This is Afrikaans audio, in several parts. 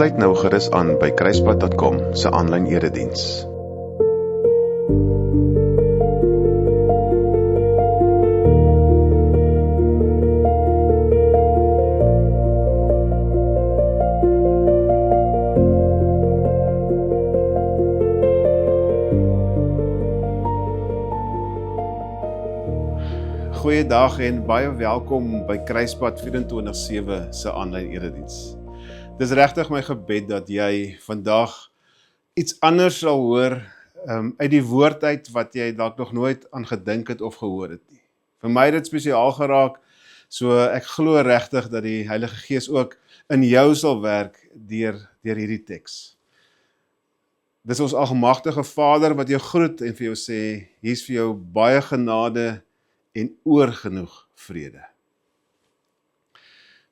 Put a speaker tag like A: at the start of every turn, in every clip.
A: Sluit nou gerus aan by kruispad.com se aanlyn erediens. Goeiedag en baie welkom by Kruispad 24/7 se aanlyn erediens. Dis regtig my gebed dat jy vandag iets anders sal hoor uit die woord uit wat jy dalk nog nooit aan gedink het of gehoor het nie. Vir my het dit spesiaal geraak, so ek glo regtig dat die Heilige Gees ook in jou sal werk deur hierdie teks. Dis ons algemagtige Vader wat jou groet en vir jou sê, hier's vir jou baie genade en oorgenoeg vrede.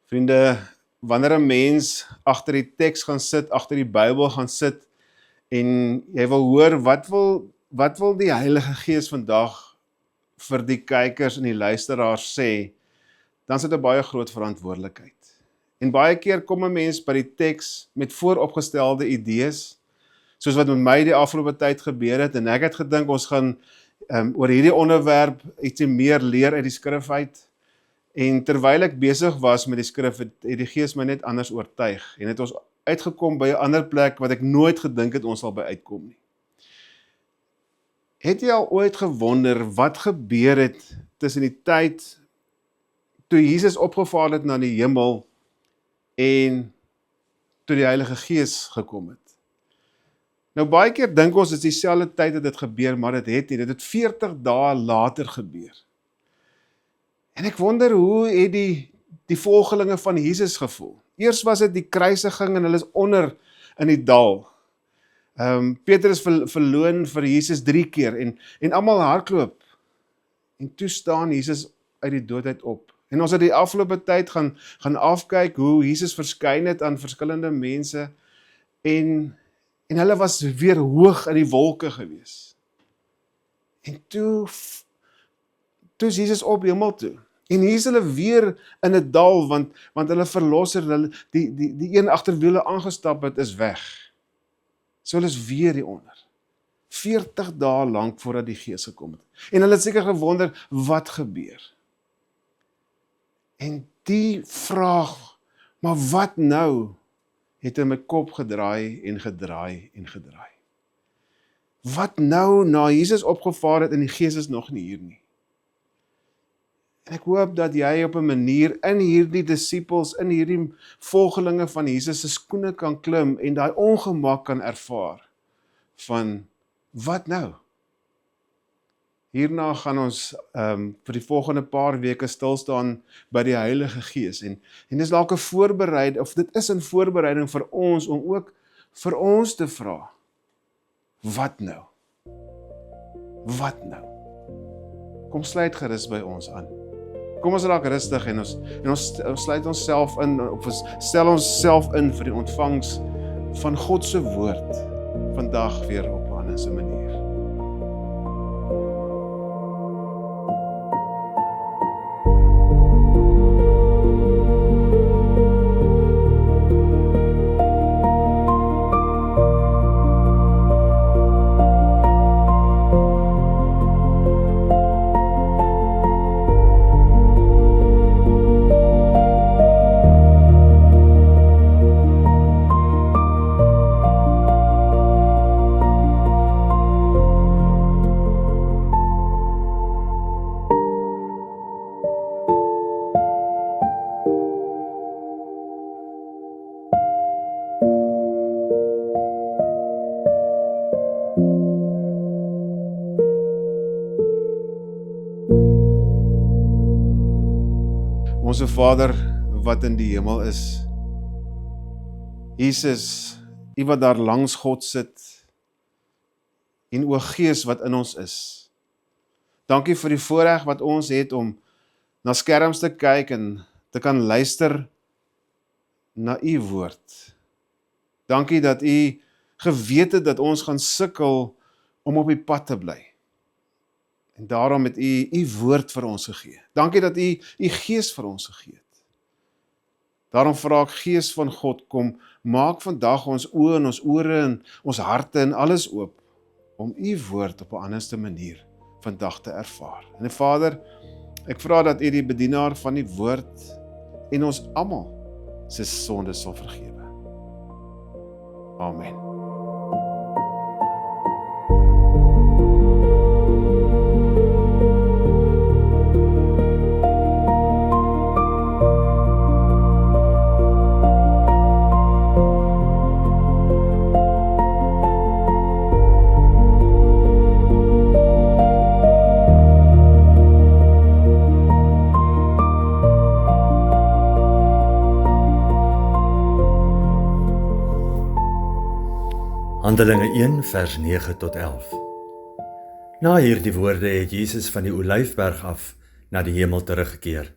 A: Vriende, wanneer 'n mens agter die teks gaan sit, agter die Bybel gaan sit, en jy wil hoor, wat wil die Heilige Gees vandag vir die kykers en die luisteraars sê, dan is dit 'n baie groot verantwoordelikheid. En baie keer kom 'n mens by die teks met vooropgestelde idees, soos wat met my die afgelope tyd gebeur het, en ek het gedink ons gaan oor hierdie onderwerp ietsie meer leer uit die skrif uit, en terwyl ek besig was met die skrif, het die Gees my net anders oortuig, en het ons uitgekom by 'n ander plek wat ek nooit gedink het ons sal by uitkom nie. Het jy al ooit gewonder wat gebeur het tussen die tyd toe Jesus opgevaar het na die hemel en toe die Heilige Gees gekom het? Nou baie keer dink ons is dieselfde tyd dat dit gebeur, maar dit het nie, dit het 40 dae later gebeur. En ek wonder hoe het die volgelinge van Jesus gevoel. Eers was dit die kruisiging en hulle is onder in die dal. Petrus verloon vir Jesus 3 keer en almal hardloop. En toe staan Jesus uit die doodheid op. En ons het die afgelope tyd gaan afkyk hoe Jesus verskyn het aan verskillende mense en hulle was weer hoog in die wolke gewees. En toe is Jesus op hemel toe. En hier is hulle weer in 'n dal, want hulle verlosser, die een agter wie hulle aangestap het, is weg. So hulle is weer hieronder. 40 dae lank voordat die Gees gekom het. En hulle het seker gewonder, wat gebeur? En die vraag, maar wat nou, het in my kop gedraai en gedraai en gedraai. Wat nou, na Jesus opgevaar het en die Gees is nog nie hier nie? En ek hoop dat jy op 'n manier in hierdie disippels, in hierdie volgelinge van Jesus se skoene kan klim en daai ongemak kan ervaar van, wat nou? Hierna gaan ons vir die volgende paar weke stil staan by die Heilige Gees en dis dalk 'n voorbereiding, of dit is 'n voorbereiding vir ons om ook vir ons te vra, wat nou? Wat nou? Kom sluit gerus by ons aan. Kom ons raak rustig en ons sluit onsself in, of ons stel onsself in vir die ontvangs van God se woord vandag weer op 'n ander manier. Onse Vader wat in die hemel is, Jesus, U wat daar langs God sit, en o Gees wat in ons is. Dankie vir die voorreg wat ons het om na skerms te kyk en te kan luister na U woord. Dankie dat U geweet het dat ons gaan sukkel om op die pad te bly. En daarom het U woord vir ons gegee. Dankie dat U Gees vir ons gegee het. Daarom vra ek, Gees van God, kom, maak vandag ons oë en ons ore en ons harte en alles oop, om u woord op 'n anderste manier vandag te ervaar. En Vader, ek vra dat u die bedienaar van die woord en ons almal se sondes sal vergewe. Amen.
B: Handelinge 1 vers 9 tot 11. Na hierdie woorde het Jesus van die Olyfberg af na die hemel teruggekeer.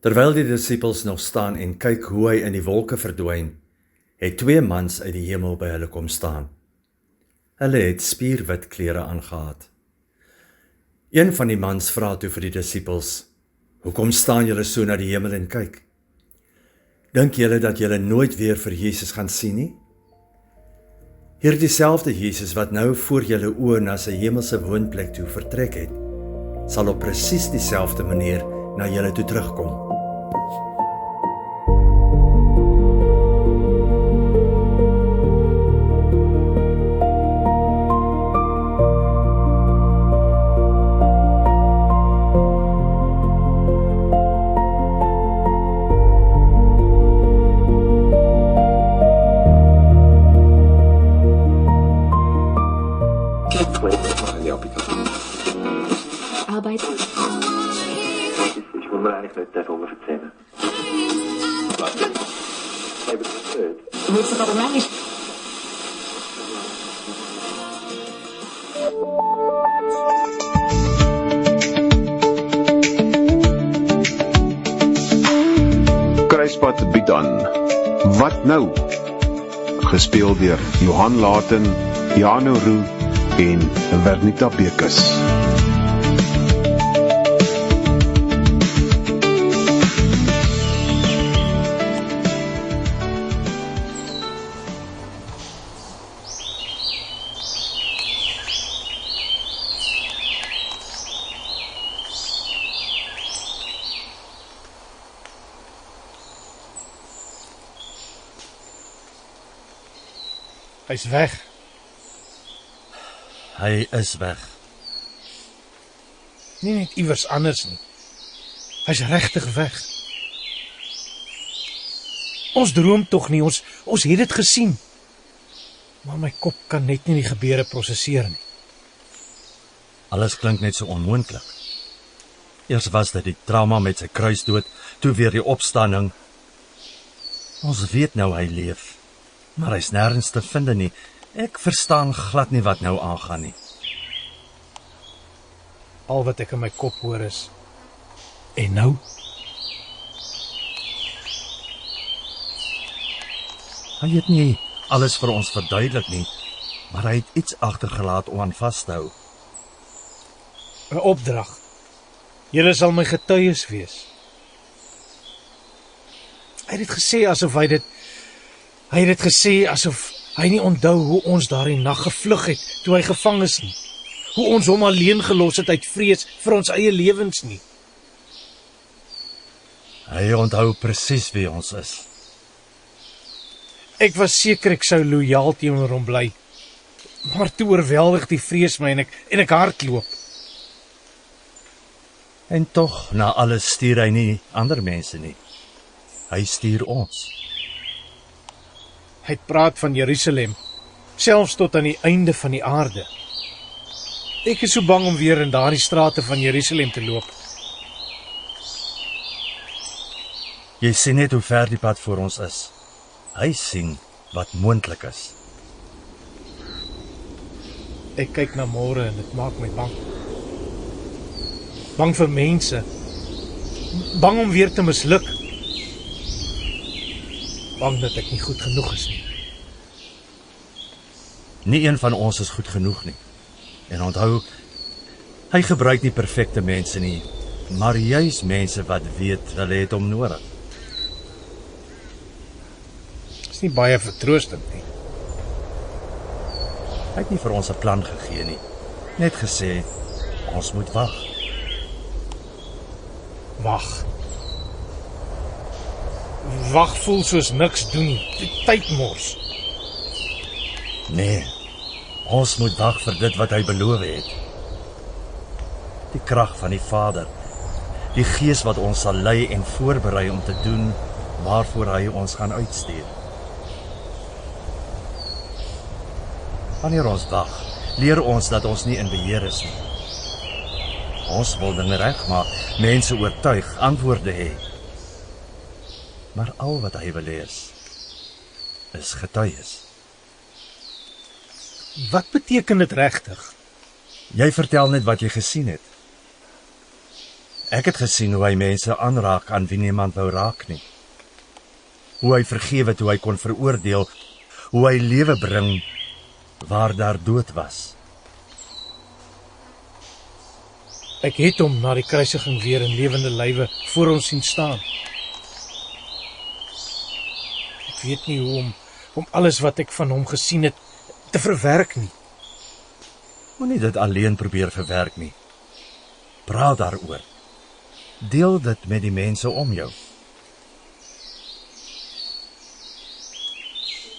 B: Terwyl die disippels nog staan en kyk hoe hy in die wolke verdwyn, het 2 mans uit die hemel by hulle kom staan. Hulle het spierwit klere aangehad. Een van die mans vra toe vir die disippels: "Hoekom staan julle so na die hemel en kyk? Dink julle dat julle nooit weer vir Jesus gaan sien nie? Hierdie selfde Jesus wat nou voor julle oë na sy hemelse woonplek toe vertrek het, sal op presies dieselfde manier na julle toe terugkom."
C: Arbeit.
D: Ich will mir eigentlich nicht darüber erzählen.
C: Willst du warum nicht?
E: Kruispad bied aan Wat nou? Gespeel deur Johan Laten, Jano Roux en Vernita Bekus.
F: Hy's weg.
B: Hy is weg.
F: Nie net iewers anders nie. Hy's regtig weg. Ons droom tog nie, ons het dit gesien. Maar my kop kan net nie die gebeure prosesseer nie.
B: Alles klink net so onmoontlik. Eers was dit die trauma met sy kruisdood, toe weer die opstanding. Ons weet nou hy leef, maar hy's nêrens te vind nie. Ek verstaan glad nie wat nou aangaan nie.
F: Al wat ek in my kop hoor is, en nou?
B: Hy het nie alles vir ons verduidelik nie, maar hy het iets agtergelaat om aan vas te hou.
F: 'n Opdrag. Julle sal my getuies wees. Hy het dit gesê asof hy het dit gesê asof hy nie onthou hoe ons daardie nag gevlug het toe hy gevang is nie. Hoe ons hom alleen gelos het uit vrees vir ons eie lewens nie.
B: Hy onthou presies wie ons is.
F: Ek was seker ek sou lojaal teenoor hom bly. Maar toe oorweldig die vrees my en ek hardloop.
B: En tog, na alles stuur hy nie ander mense nie. Hy stuur ons.
F: Hy praat van Jerusalem, selfs tot aan die einde van die aarde. Ek is so bang om weer in daardie strate van Jerusalem te loop.
B: Jy sien net hoe ver die pad voor ons is. Hy sien wat moontlik is.
F: Ek kyk na môre en dit maak my bang. Bang vir mense. Bang om weer te misluk. Bang dat ek nie goed genoeg is nie.
B: Nie een van ons is goed genoeg nie. En onthou, hy gebruik nie perfekte mense nie, maar juis mense wat weet hulle het hom nodig.
F: Dis nie baie vertroostend nie.
B: Hy het nie vir ons 'n plan gegee nie. Net gesê ons moet wag.
F: Wag. Wag voel soos niks doen nie. Die tyd mors.
B: Nee. Ons moet wag vir dit wat hy beloof het. Die krag van die Vader. Die Gees wat ons sal lei en voorberei om te doen waarvoor hy ons gaan uitstuur. Wanneer ons wag, leer ons dat ons nie in beheer is nie. Ons wil dinge regmaak, mense oortuig, antwoorde hê. Maar al wat hy wil hê is getuies.
F: Wat beteken dit regtig?
B: Jy vertel net wat jy gesien het. Ek het gesien hoe hy mense aanraak aan wie niemand wou raak nie. Hoe hy vergewe toe hy kon veroordeel, hoe hy lewe bring waar daar dood was.
F: Ek het hom na die kruisiging weer in lewende lywe voor ons sien staan. Ek weet nie hoe om alles wat ek van hom gesien het te verwerk nie.
B: Moenie dit alleen probeer verwerk nie. Praat daaroor. Deel dit met die mense om jou.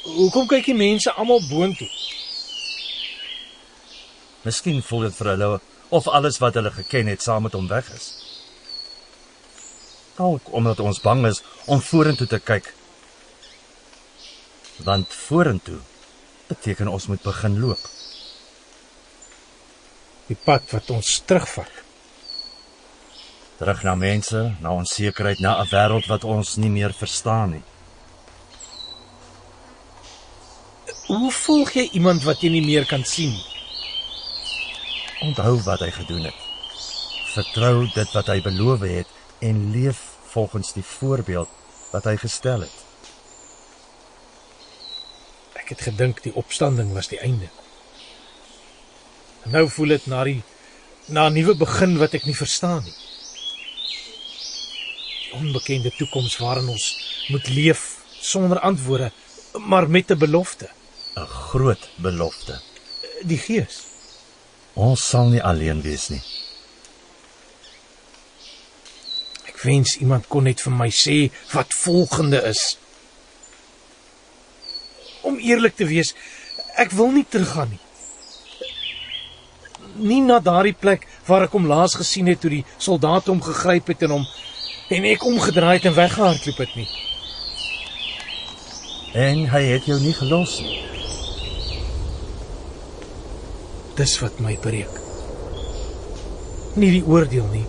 F: Hoekom kyk die mense almal boontoe?
B: Miskien voel dit vir hulle of alles wat hulle geken het saam met hom weg is. Dalk omdat ons bang is om vorentoe te kyk. Want vorentoe beteken ons moet begin loop.
F: Die pad wat ons terugvat.
B: Terug na mense, na onsekerheid, na 'n wêreld wat ons nie meer verstaan nie.
F: Hoe volg jy iemand wat jy nie meer kan sien nie?
B: Onthou wat hy gedoen het. Vertrou dit wat hy beloof het en leef volgens die voorbeeld wat hy gestel het.
F: Ek het gedink die opstanding was die einde. Nou voel dit na 'n nuwe begin wat ek nie verstaan nie. Die onbekende toekoms waarin ons moet leef sonder antwoorde, maar met 'n belofte.
B: 'n Groot belofte.
F: Die Gees.
B: Ons sal nie alleen wees nie.
F: Ek wens iemand kon net vir my sê wat volgende is. Om eerlik te wees, ek wil nie teruggaan nie. Nie na daardie plek waar ek hom laas gesien het toe die soldate hom gegryp het en ek omgedraai het en weggehardloop het nie.
B: En hy het jou nie gelos nie.
F: Dis wat my breek. Nie die oordeel nie,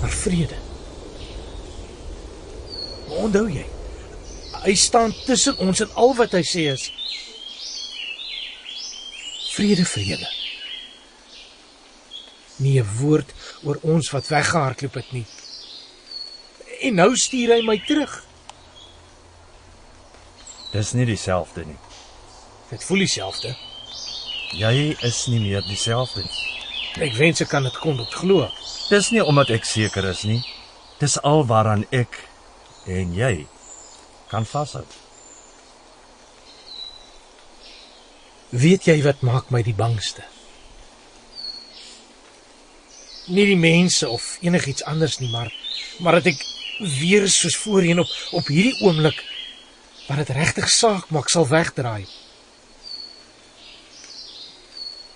F: maar vrede. Maar onthou jy, hy staan tussen ons en al wat hy sê is vrede vir julle. Nie 'n woord oor ons wat weggehardloop het nie. En nou stuur hy my terug.
B: Dis nie dieselfde nie.
F: Dit voel dieselfde.
B: Jy is nie meer dieselfde nie.
F: Ek wens ek kan dit kon glo.
B: Dis nie omdat ek seker is nie. Dis al waaraan ek en jy kan vashou.
F: Weet jy wat maak my die bangste? Nie die mense of enigiets anders nie, maar dat ek weer soos voorheen op hierdie oomblik wat dit regtig saak maak sal wegdraai.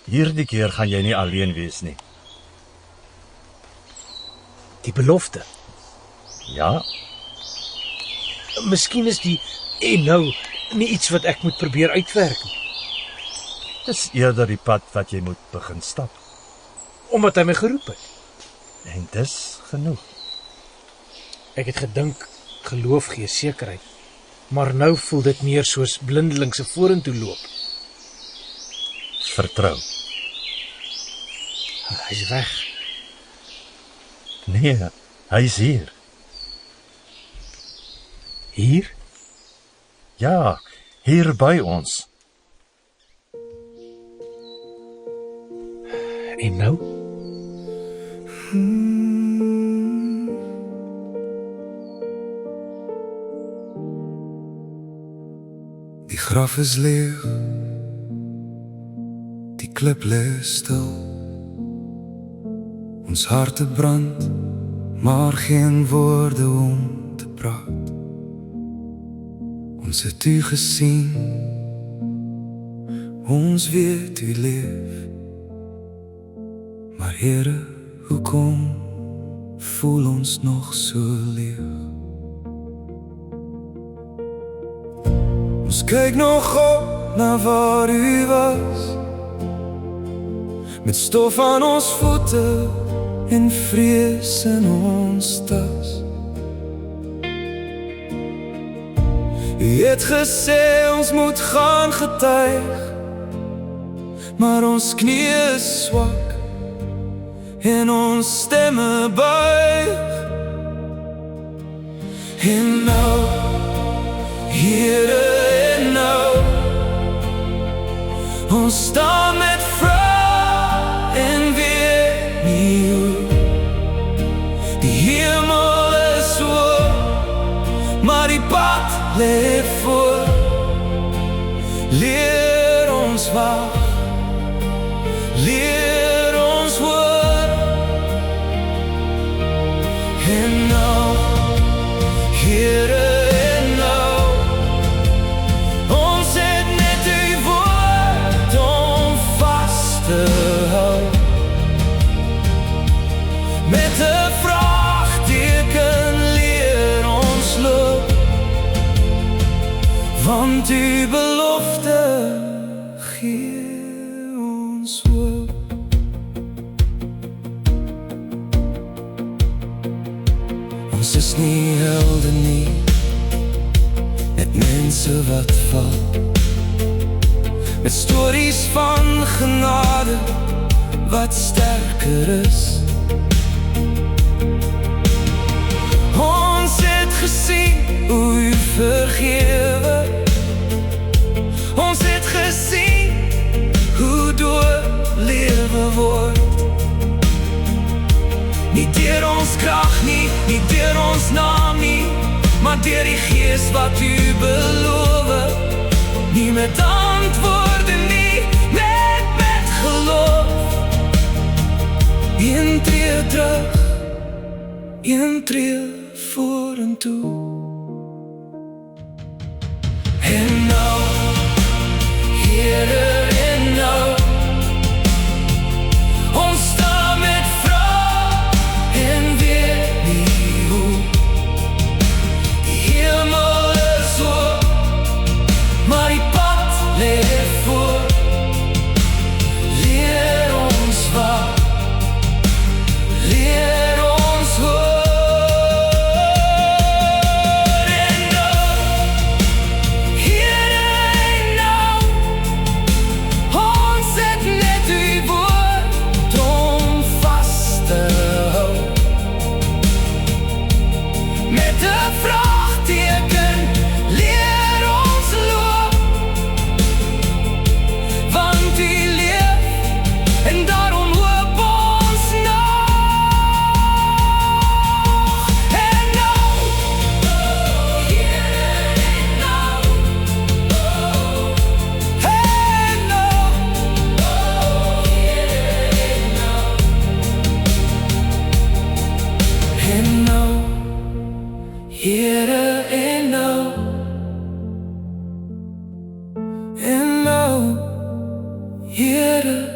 B: Hierdie keer gaan jy nie alleen wees nie.
F: Die belofte.
B: Ja,
F: Miskien is die en nou nie iets wat ek moet probeer uitwerk nie,
B: dis eerder die pad wat jy moet begin stap.
F: omdat hy my geroep het.
B: En dis genoeg.
F: Ek het gedink geloof gee sekerheid, maar nou voel dit meer soos blindelingse vorentoe loop.
B: Vertrou.
F: Hy's weg.
B: Nee, hy's hier.
F: Hier?
B: Ja, hier by ons.
F: En nou?
G: Die graf is leeg, die klip lê stil. Ons harte brand, maar geen woorde om te praat. Ons het u gesien, ons weet u leef. Maar Here, hoekom voel ons nog so leeg? Ons kyk nog op na waar u was, met stof aan ons voete en vrees in ons tas. U het gesê ons moet gaan getuig, maar ons knie is swak en ons stemme buig. En nou, Here, en nou, ons staan met vrae en weet nie hoe. Die hemel is oop, maar die pad lê voor. Leer ons wag, leer ons hoor. En nou, Here, en nou, ons het net u woord om vas te hou. Met 'n vraagteken leer ons loop, want u belofte gee ons hoop. Ons is nie helde nie, net mense wat val, met stories van genade wat sterker is. Ons het gesien hoe u vergewe, ons het gesien hoe doorlewe word. Nie deur ons krag nie, nie deur ons naam nie, maar deur die Gees wat u beloof. Nie met antwoorde nie, net met geloof. Een tree terug, een tree vorentoe. En nou, Here, en nou, ons staan met vrae en weet nie hoe. Die hemel is oop, maar die pad lê voor. Leer ons wag, leer ons hoor. En nou, Here, en nou, ons het net u woord om vas te hou. Met 'n vraagteken leer ons loop, want u leef en daarom hoop ons nog. En nou, Here, en nou, en nou, Here, en nou, en nou, Here, en nou, en nou, Here.